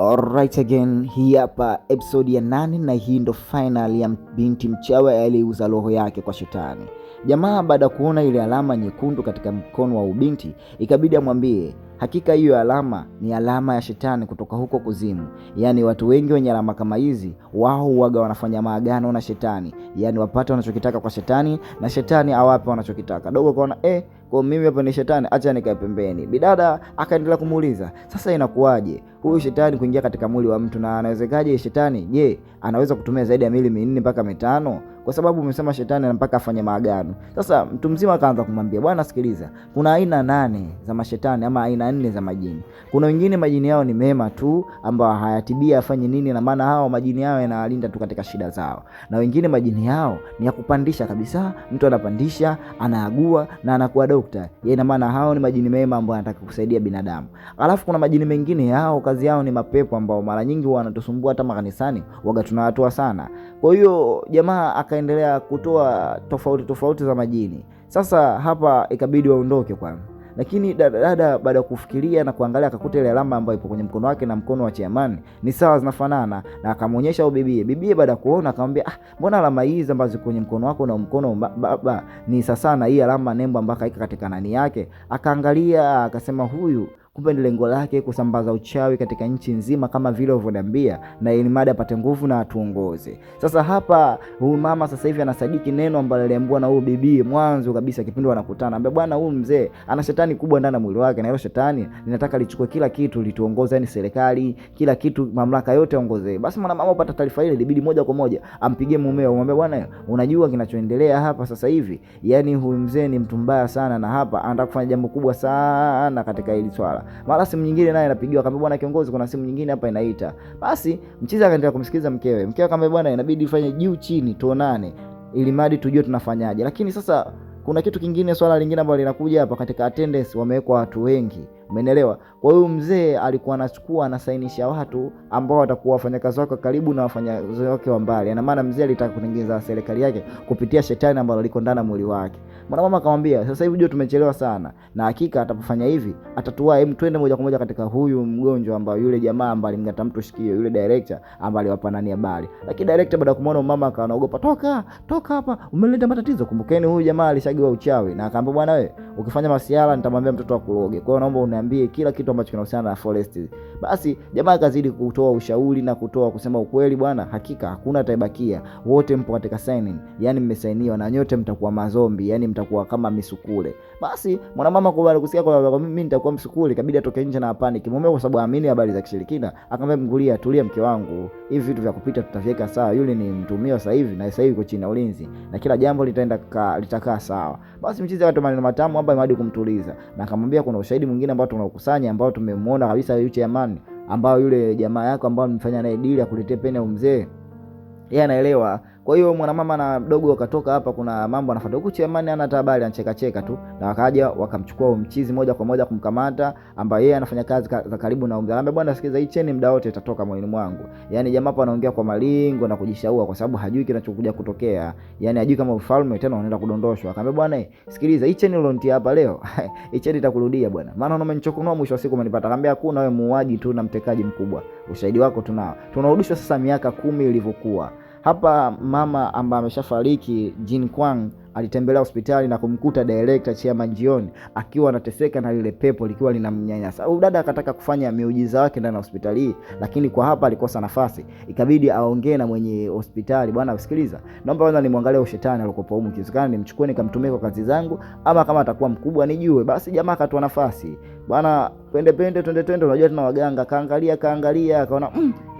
Alright again, hii hapa episode ya 8 na hii ndo final ya binti mchawi aliyeuza roho yake kwa shetani. Jamaa baada ya kuona ile alama nyekundu katika mkono wa ubinti, ikabidi amwambie hakika hiyo alama ni alama ya shetani kutoka huko kuzimu. Yaani watu wengi wenye alama kama hizi wao huaga wanafanya maagano na shetani. Yaani wapate wanachokitaka kwa shetani na shetani awape wanachokitaka. Dogo kaona kwa mimi hapa ni shetani, acha nikae pembeni. Bidada akaendelea kumuuliza, sasa inakuwaje huyu shetani kuingia katika mwili wa mtu, na anawezekaje shetani? Je, anaweza kutumia zaidi ya miili 4 mpaka 5? Kwa sababu umesema shetani mpaka afanye maagano. Sasa mtu mzima akaanza kumwambia, bwana sikiliza, kuna aina 8 za mashetani ama aina 4 za majini. Kuna wengine majini yao ni mema tu ambao hayatibia afanye nini, na maana hao majini yao yanawalinda tu katika shida zao. Na wengine majini yao ni ya kupandisha kabisa, mtu anapandisha, anaagua na anakuwa dokta. Ina maana hao ni majini mema ambao wanataka kusaidia binadamu. Alafu kuna majini mengine yao kazi yao ni mapepo ambao mara nyingi wanatusumbua hata makanisani, waga tunawatoa sana. Kwa hiyo jamaa akaendelea kutoa tofauti za majini. Sasa hapa ikabidi waondoke kwanza. Lakini dada baada ya kufikiria na kuangalia akakuta ile alama ambayo ipo kwenye mkono wake na mkono wa Chairman ni sawa, zinafanana, na akamuonyesha au bibie baada ya kuona akamwambia, mbona alama hizi ambazo ziko kwenye mkono wako na mkono baba ni sasa na hii alama nembo ambayo kaika katika nani yake. Akaangalia akasema huyu kumbe ni lengo lake kusambaza uchawi katika nchi nzima kama vile ulivyoniambia, na ili mada apate nguvu na atuongoze. Sasa hapa huyu mama sasa hivi anasadiki neno ambalo aliambiwa na huyu bibi mwanzo kabisa kipindi wanakutana. Anambia bwana, huyu mzee ana shetani kubwa ndani ya mwili wake, na hilo shetani linataka lichukue kila kitu lituongoze, yani serikali, kila kitu, mamlaka yote aongoze. Basi mama upata taarifa ile, ilibidi moja kwa moja ampigie mumeo, amwambia bwana, unajua kinachoendelea hapa sasa hivi, yani huyu mzee ni mtu mbaya sana, na hapa anataka kufanya jambo kubwa sana katika hili swala. Mara simu nyingine naye anapigiwa, akamwambia bwana kiongozi, kuna simu nyingine hapa inaita. Basi mchiza akaendelea kumsikiliza mkewe. Mkewe akamwambia bwana, inabidi ufanye juu chini tuonane ili madi tujue tunafanyaje. Lakini sasa kuna kitu kingine, swala lingine ambalo linakuja hapa, katika attendance wamewekwa watu wengi. Umeelewa? Kwa hiyo mzee alikuwa anachukua anasainisha watu ambao watakuwa wafanyakazi wake karibu na wafanyakazi wake wa mbali. Ina maana mzee alitaka kutengeneza serikali yake kupitia shetani ambalo liko ndani ya mwili wake. Mama akamwambia, sasa hivi ndio tumechelewa sana, na hakika atapofanya hivi atatoa twende moja kwa moja katika huyu mgonjwa ambao yule jamaa ambaye alimngata mtu shikio, yule director ambaye aliwapanania habari. Lakini director baada ya kumuona mama akaogopa, toka hapa, umeleta matatizo. Kumbukeni huyu jamaa alishagiwa uchawi, na akamwambia bwana, wewe ukifanya masiala nitamwambia mtoto akuroge. Kwa hiyo naomba uniambie kila kitu ambacho kinahusiana na Forest. Basi jamaa akazidi kutoa ushauri na kusema ukweli, bwana hakika hakuna ataibakia, wote mpo katika signing, yani mmesainiwa na nyote mtakuwa mazombi, yani mtakuwa kama misukule. Basi mwanamama kubali kusikia kwa mimi nitakuwa msukule, kabidi atoke nje na panic mume, kwa sababu aamini habari za kishirikina. Akamwambia mgulia, tulia mke wangu, hivi vitu vya kupita tutaviweka sawa, yule ni mtumio sasa hivi, na sasa hivi yuko chini ya ulinzi na kila jambo litakaa sawa. Basi mchizi watu maneno matamu hapa hadi kumtuliza, na akamwambia kuna ushahidi mwingine ambao tunakusanya ambao tumemwona kabisa yule Amani, ambao yule jamaa yako ambao mfanya naye deal ya kuletea peni ya mzee, yeye anaelewa. Kwa hiyo mwanamama na mdogo wakatoka hapa, kuna mambo anafuata huko. Chairman ana habari, anacheka tu, na wakaja wakamchukua mchizi moja kwa moja kumkamata, ambaye yeye anafanya kazi za karibu na mzee. Anambia bwana, sikiza, hii cheni muda wote itatoka moyoni mwangu. Yani jamaa hapa anaongea kwa malingo na kujishaua, kwa sababu hajui kinachokuja kutokea, yani hajui kama ufalme tena unaenda kudondoshwa. Akamwambia bwana, sikiliza, hii cheni ulonitia hapa leo hii cheni itakurudia bwana, maana umenichokonoa, mwisho wa siku umenipata. Akamwambia hakuna, wewe muuaji tu na mtekaji mkubwa, ushahidi wako tunao, tunarudishwa sasa miaka 10 ilivyokuwa. Hapa mama ambaye ameshafariki Jin Kwang alitembelea hospitali na kumkuta director Chairman Jion akiwa anateseka na lile pepo likiwa linamnyanyasa. Au dada akataka kufanya miujiza wake ndani ya hospitali, lakini kwa hapa alikosa nafasi. Ikabidi aongee na mwenye hospitali, bwana usikiliza, naomba kwanza nimwangalie ushetani alikopo huko, kiwezekana nimchukue nikamtumie kwa kazi zangu, ama kama atakuwa mkubwa nijue. Basi jamaa akatoa nafasi, bwana twende, unajua tuna waganga. Kaangalia akaona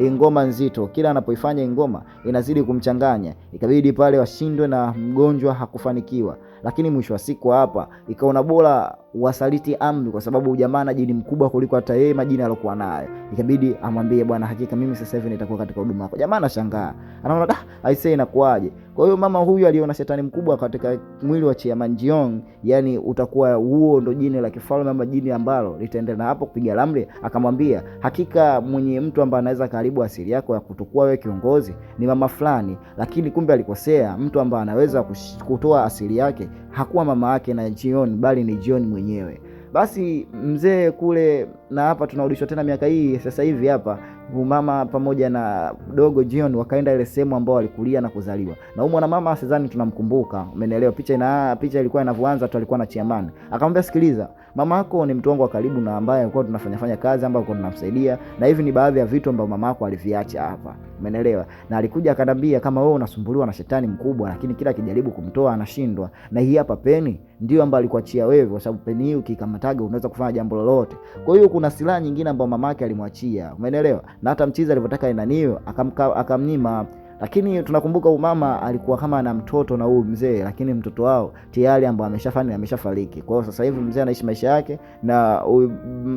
ngoma nzito, kila anapoifanya ngoma inazidi kumchanganya. Ikabidi pale washindwe na mgonjwa hakufanikiwa, lakini mwisho wa siku hapa ikaona bora wasaliti amri, kwa sababu jamaa ana jini mkubwa kuliko hata yeye majini aliyokuwa nayo. Ikabidi amwambie bwana, hakika mimi sasa hivi nitakuwa katika huduma yako. Jamaa anashangaa, anaona aisee, inakuaje? Kwa hiyo mama huyu aliona shetani mkubwa katika mwili wa Chairman Jiong, yani utakuwa huo ndo jini la kifalme ama jini ambalo litaendelea na hapo kupiga ramli. Akamwambia hakika mwenye mtu ambaye anaweza karibu asili yako ya kutokuwa wewe kiongozi ni mama fulani, lakini kumbe alikosea. Mtu ambaye anaweza kutoa asili yake hakuwa mama yake na Jion, bali ni Jion mwenyewe. Basi mzee kule, na hapa tunarudishwa tena miaka hii sasa hivi hapa mama pamoja na dogo John wakaenda ile sehemu ambao walikulia na kuzaliwa. Na huyu mwana mama sidhani tunamkumbuka, umeelewa? Picha ilikuwa inavyoanza tu alikuwa na Chiamani. Akamwambia, sikiliza, mama yako ni mtu wangu wa karibu na ambaye alikuwa tunafanya kazi ambayo alikuwa tunamsaidia, na hivi ni baadhi ya vitu ambavyo mama yako aliviacha hapa, umeelewa? Na alikuja akanambia kama wewe unasumbuliwa na shetani mkubwa, lakini kila kijaribu kumtoa anashindwa, na hii hapa peni ndio ambayo alikuachia wewe, kwa sababu peni hii ukikamataga unaweza kufanya jambo lolote. Kwa hiyo kuna silaha nyingine ambayo mamake alimwachia, umeelewa? Na hata mchizi alipotaka inaniyo akamnyima. Lakini tunakumbuka mama alikuwa kama ana mtoto na huyu mzee, lakini mtoto wao tayari ambao ameshafariki. Kwa hiyo sasa hivi mzee anaishi maisha yake na huyu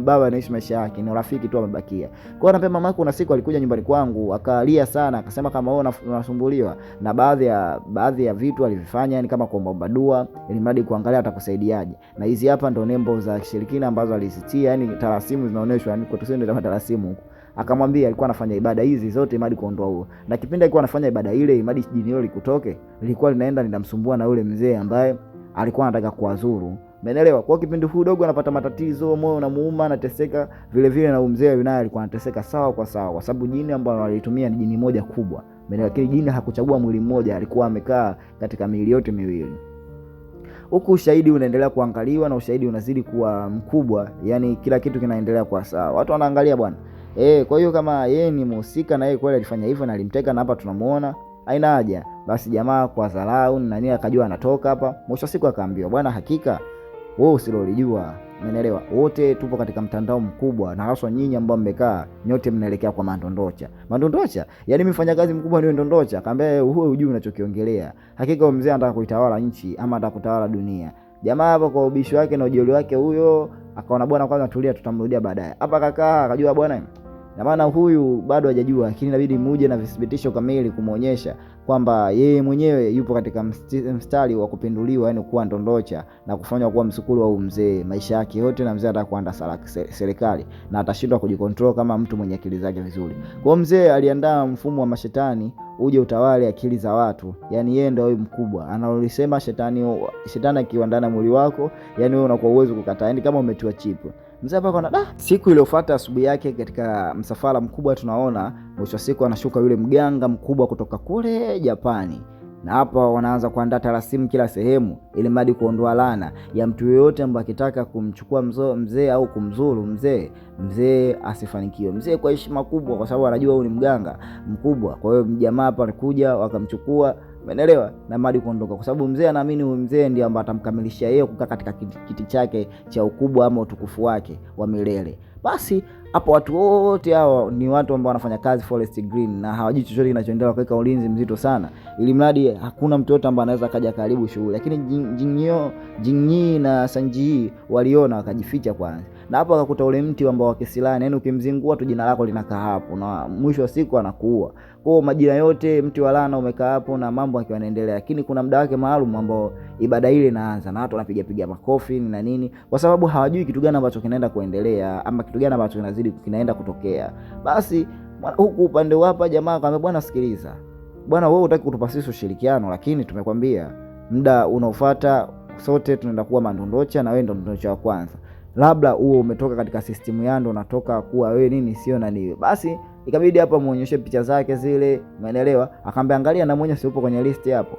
baba anaishi maisha yake, ni rafiki tu amebakia. Kwa hiyo anambia mamake, kuna siku alikuja nyumbani kwangu akalia sana, akasema kama wewe unasumbuliwa na baadhi ya vitu alivifanya, yani kama kuomba dua ili mradi kuangalia atakusaidiaje. Na hizi hapa ndo nembo za kishirikina ambazo alizitia, yani tarasimu zinaonyeshwa, yani kwa tuseme kama tarasimu huko. Akamwambia alikuwa anafanya ibada hizi zote imadi kuondoa huo. Na kipindi alikuwa anafanya ibada ile imadi jini hilo likutoke, lilikuwa linaenda linamsumbua na yule mzee ambaye alikuwa anataka kuwazuru. Umeelewa? Kwa kipindi huu dogo anapata matatizo, moyo unamuuma, anateseka vile vile, na mzee naye alikuwa anateseka sawa kwa sababu jini ambalo walitumia ni jini moja kubwa. Umeelewa? Lakini jini hakuchagua mwili mmoja, alikuwa amekaa katika miili yote miwili. Huku ushahidi unaendelea kuangaliwa na ushahidi unazidi kuwa mkubwa, yani kila kitu kinaendelea kwa sawa. Watu wanaangalia bwana. Kwa hiyo kama yeye ni mhusika na yeye kweli alifanya hivyo na alimteka na hapa tunamuona, haina haja. Basi jamaa kwa dharau na nini akajua anatoka hapa. Mwisho siku akaambiwa, bwana, hakika wewe usilolijua, umeelewa? Wote tupo katika mtandao mkubwa, na haswa nyinyi ambao mmekaa nyote mnaelekea kwa Mandondocha. Mandondocha? Yaani mfanya kazi mkubwa ndio Ndondocha. Akamwambia, wewe hujui unachokiongelea. Hakika mzee anataka kuitawala nchi ama anataka kutawala dunia. Jamaa hapo kwa ubishi wake na ujeuri wake huyo akaona, bwana, kwanza tulia, tutamrudia baadaye. Hapa kakaa akajua, bwana, na maana huyu bado hajajua, lakini inabidi muje na vithibitisho kamili kumuonyesha kwamba yeye mwenyewe yupo katika mstari wa kupinduliwa, yani kuwa Ndondocha na kufanywa kuwa msukulu wa mzee maisha yake yote, na mzee ataka kuanda serikali na atashindwa kujikontrol kama mtu mwenye akili zake vizuri. Kwa mzee aliandaa mfumo wa mashetani uje utawale akili za watu, yani yeye ndio mkubwa. Analolisema shetani akiwa ndani ya mwili wako, yani wewe unakuwa uwezo kukataa, yani kama umetiwa chipu. Mzee hapa kana siku iliyofuata asubuhi yake katika msafara mkubwa tunaona mwisho siku anashuka yule mganga mkubwa kutoka kule Japani. Na hapa wanaanza kuandaa tarasimu kila sehemu ili mradi kuondoa laana ya mtu yoyote ambaye akitaka kumchukua mzee au kumzuru mzee asifanikiwe. Mzee kwa heshima kubwa, kwa sababu anajua huyu ni mganga mkubwa. Kwa hiyo jamaa hapa alikuja wakamchukua, umeelewa, na mradi kuondoka, kwa sababu mzee anaamini huyu mzee ndiye ambaye atamkamilisha yeye kukaa katika kiti chake cha ukubwa ama utukufu wake wa milele. Basi hapo watu wote hao ni watu ambao wanafanya kazi Forest Green na hawajui chochote kinachoendelea, kwa ulinzi mzito sana, ili mradi hakuna mtu yote ambaye anaweza kaja karibu shughuli. Lakini Jingyi na Sanji waliona wakajificha kwanza. Na hapo akakuta ule mti ambao wa kisilani, yani ukimzingua tu jina lako linakaa hapo na mwisho wa siku anakuua. Kwa majina yote mti wa laana umekaa hapo na mambo yakiwa yanaendelea. Lakini kuna muda wake maalum ambao ibada ile inaanza na watu wanapiga makofi na nini, kwa sababu hawajui kitu gani ambacho kinaenda kuendelea ama kitu gani ambacho kinaenda kutokea. Basi huku upande hapa jamaa akamwambia, bwana, sikiliza bwana, wewe hutaki kutupa sisi ushirikiano, lakini tumekwambia muda unaofuata sote tunaenda kuwa Mandondocha na wewe ndo Ndondocha wa kwanza. Labda huo umetoka katika system yando, unatoka kuwa wewe nini sio nani. Basi ikabidi hapa muonyeshe picha zake zile, umeelewa? Akamwambia, angalia na mwenye siupo kwenye list hapo.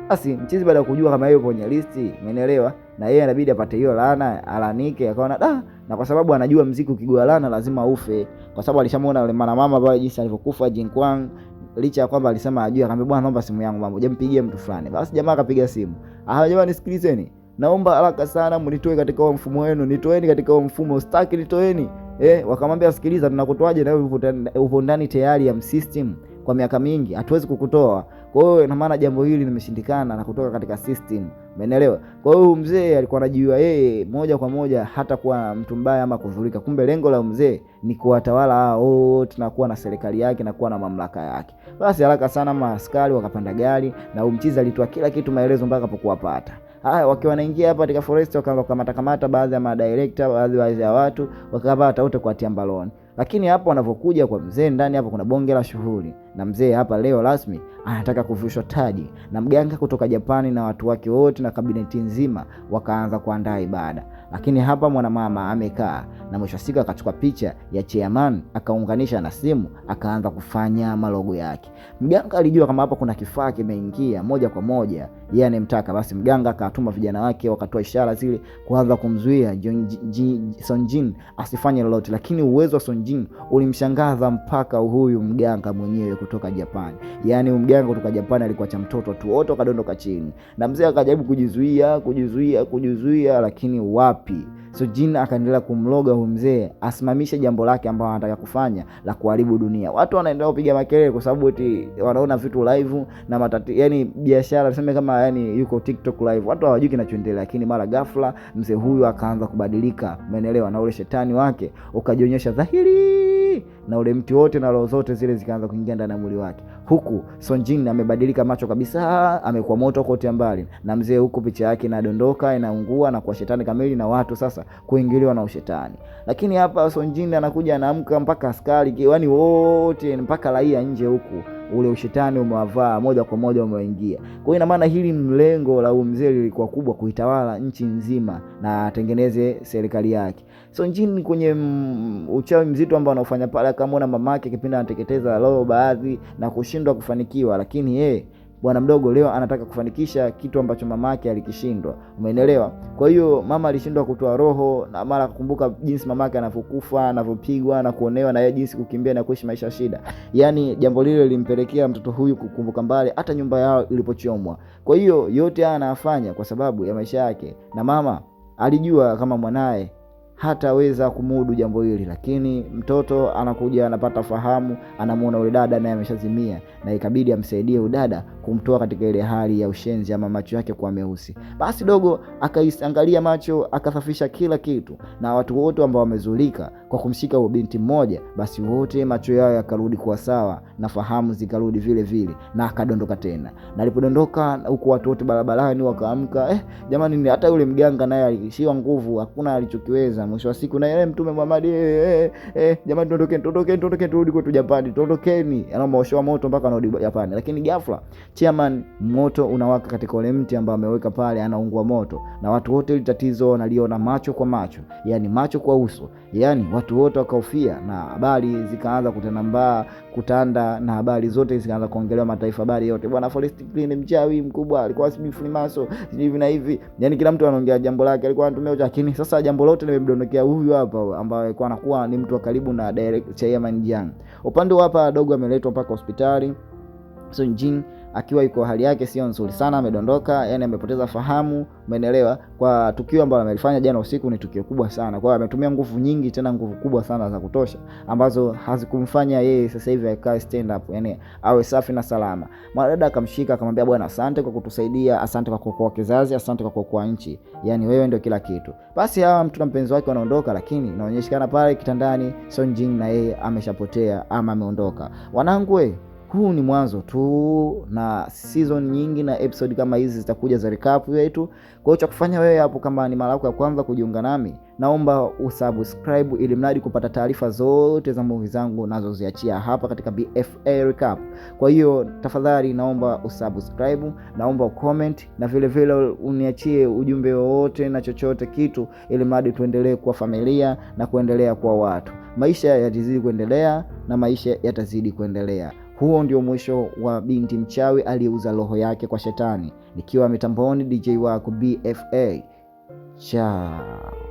Basi mchizi baada ya kujua kama yupo kwenye list, umeelewa, na yeye inabidi apate hiyo laana, alanike. Akaona na kwa sababu anajua mziki ukigwa laana lazima ufe, kwa sababu alishamuona yule mama pale jinsi alivyokufa Jinkwang, licha ya kwamba alisema ajue. Akamwambia, bwana, naomba simu yangu mambo, mpigie mtu fulani. Basi jamaa akapiga simu. Jamani, sikilizeni, naomba haraka sana mnitoe katika huo mfumo wenu, nitoeni katika huo mfumo, sitaki nitoeni. Wakamwambia, sikiliza, tunakutoaje na wewe upo ndani tayari ya system kwa miaka mingi, hatuwezi kukutoa. Kwa hiyo ina maana jambo hili limeshindikana na kutoka katika system, umeelewa? Kwa hiyo mzee alikuwa anajiua yeye moja kwa moja hata kuwa mtu mbaya ama kudhurika. Kumbe lengo la mzee ni kuwatawala hao wote na kuwa na serikali yake na kuwa na mamlaka yake. Basi haraka sana maaskari wakapanda gari na mchizi alitoa kila kitu maelezo mpaka hapokuwapata. Haya, wakiwa wanaingia hapa katika forest wakaanza kukamata baadhi ya madirector, baadhi ya watu wakapata wote kwa tiambaloni. Lakini hapo wanavokuja kwa mzee ndani hapo kuna bonge la shughuli. na mzee hapa leo rasmi anataka kuvushwa taji na mganga kutoka Japani, na watu wake wote na kabineti nzima wakaanza kuandaa ibada. Lakini hapa mwanamama amekaa na mwisho siku akachukua picha ya chairman akaunganisha na simu akaanza kufanya malogo yake. Mganga alijua kama hapa kuna kifaa kimeingia moja kwa moja yeye anemtaka, basi mganga akatuma vijana wake wakatoa ishara zile kuanza kumzuia Sonjin asifanye lolote. Lakini uwezo wa Sonjin ulimshangaza mpaka huyu mganga mwenyewe kutoka Japani. Yaani mganga kutoka Japani alikuwa cha mtoto tu, wote wakadondoka chini. Na mzee akajaribu kujizuia lakini wapi. Sonjin akaendelea kumloga huyu mzee asimamishe jambo lake ambalo anataka kufanya la kuharibu dunia. Watu wanaendelea kupiga makelele kwa sababu eti wanaona vitu live na yani biashara tuseme kama yani yuko TikTok live. Watu hawajui kinachoendelea, lakini mara ghafla mzee huyu akaanza kubadilika, umeelewa, na ule shetani wake ukajionyesha dhahiri na ule mti wote na roho zote zile zikaanza kuingia ndani ya mwili wake. Huku Sonjin amebadilika macho kabisa, amekuwa moto kote mbali, na mzee huko picha yake inadondoka inaungua na kwa shetani kamili na watu sasa kuingiliwa na ushetani. Lakini hapa Sonjin anakuja anaamka mpaka askari yani wote mpaka raia nje huku ule ushetani umewavaa moja kwa moja umeingia. Kwa hiyo ina maana hili mlengo la mzee lilikuwa kubwa kuitawala nchi nzima na atengeneze serikali yake. Sonjin kwenye uchawi mzito ambao anaofanya pale akamwona mamake kipindi anateketeza roho baadhi na kushindwa kufanikiwa, lakini bwana mdogo leo anataka kufanikisha kitu ambacho mamake alikishindwa, umeelewa? Kwa hiyo mama alishindwa kutoa roho na mara kukumbuka jinsi mamake anavyokufa, anavyopigwa na kuonewa, na yeye jinsi kukimbia na kuishi maisha shida. Yaani jambo lile limpelekea mtoto huyu kukumbuka mbali hata nyumba yao ilipochomwa. Kwa hiyo yote haya anafanya kwa sababu ya maisha yake, na mama alijua kama mwanae hataweza kumudu jambo hili. Lakini mtoto anakuja anapata fahamu, anamuona yule dada naye ameshazimia, na ikabidi amsaidie yule dada kumtoa katika ile hali ya ushenzi ama macho yake kuwa meusi. Basi dogo akaiangalia macho, akasafisha kila kitu, na watu wote ambao wamezulika kwa kumshika huyo binti mmoja, basi wote macho yao yakarudi kuwa sawa na fahamu zikarudi vile vile, na akadondoka tena. Na alipodondoka huko watu wote barabarani wakaamka, jamani, hata yule mganga naye alishiwa nguvu, hakuna alichokiweza. Mwisho wa siku na yeye Mtume Muhammad jamani, tuondoke turudi kwetu Japani, tuondokeni, anaomosha moto mpaka anarudi Japani. Lakini ghafla chairman moto unawaka katika ule mti ambao ameweka pale, anaungua moto, na watu wote ile tatizo wanaliona macho kwa macho, yani macho kwa uso, yani watu wote wakaofia, na habari zikaanza kutanda, na habari zote zikaanza kuongelewa mataifa habari yote, bwana Forest Green mchawi mkubwa alikuwa sijui Freemason hivi na hivi, yani kila mtu anaongea jambo lake, alikuwa anatumia. Lakini sasa jambo lote limemdondokea huyu hapa ambaye alikuwa anakuwa ni mtu wa karibu na direct chairman Jiang. Upande hapa dogo ameletwa mpaka hospitali. Sonjin akiwa yuko hali yake sio nzuri sana, amedondoka, yani amepoteza fahamu, umeelewa? Kwa tukio ambalo amelifanya jana usiku ni tukio kubwa sana. Kwa hiyo ametumia nguvu nyingi, tena nguvu kubwa sana za kutosha, ambazo hazikumfanya yeye sasa hivi akae stand up, yani awe safi na salama. Mwanadada akamshika akamwambia, bwana, asante kwa kutusaidia, asante kwa kuokoa kizazi, asante kwa kuokoa nchi, yani wewe ndio kila kitu. Basi hawa mtu na mpenzi wake wanaondoka, lakini inaonyeshana pale kitandani Sonjin na yeye ameshapotea ama ameondoka. Wanangu, huu ni mwanzo tu, na season nyingi na episode kama hizi zitakuja za recap yetu. Kwa hiyo cha kufanya wewe hapo, kama ni mara yako ya kwanza kujiunga nami, naomba usubscribe ili mradi kupata taarifa zote za movie zangu nazoziachia hapa katika BFA Recap. Kwa hiyo tafadhali naomba usubscribe, naomba ucomment, na vile vile uniachie ujumbe wowote na chochote kitu, ili mradi tuendelee kuwa familia na kuendelea kuwa watu. Maisha yatazidi kuendelea na maisha yatazidi kuendelea. Huo ndio mwisho wa binti mchawi aliyeuza roho yake kwa shetani. Nikiwa mitamboni DJ wako BFA. Ciao.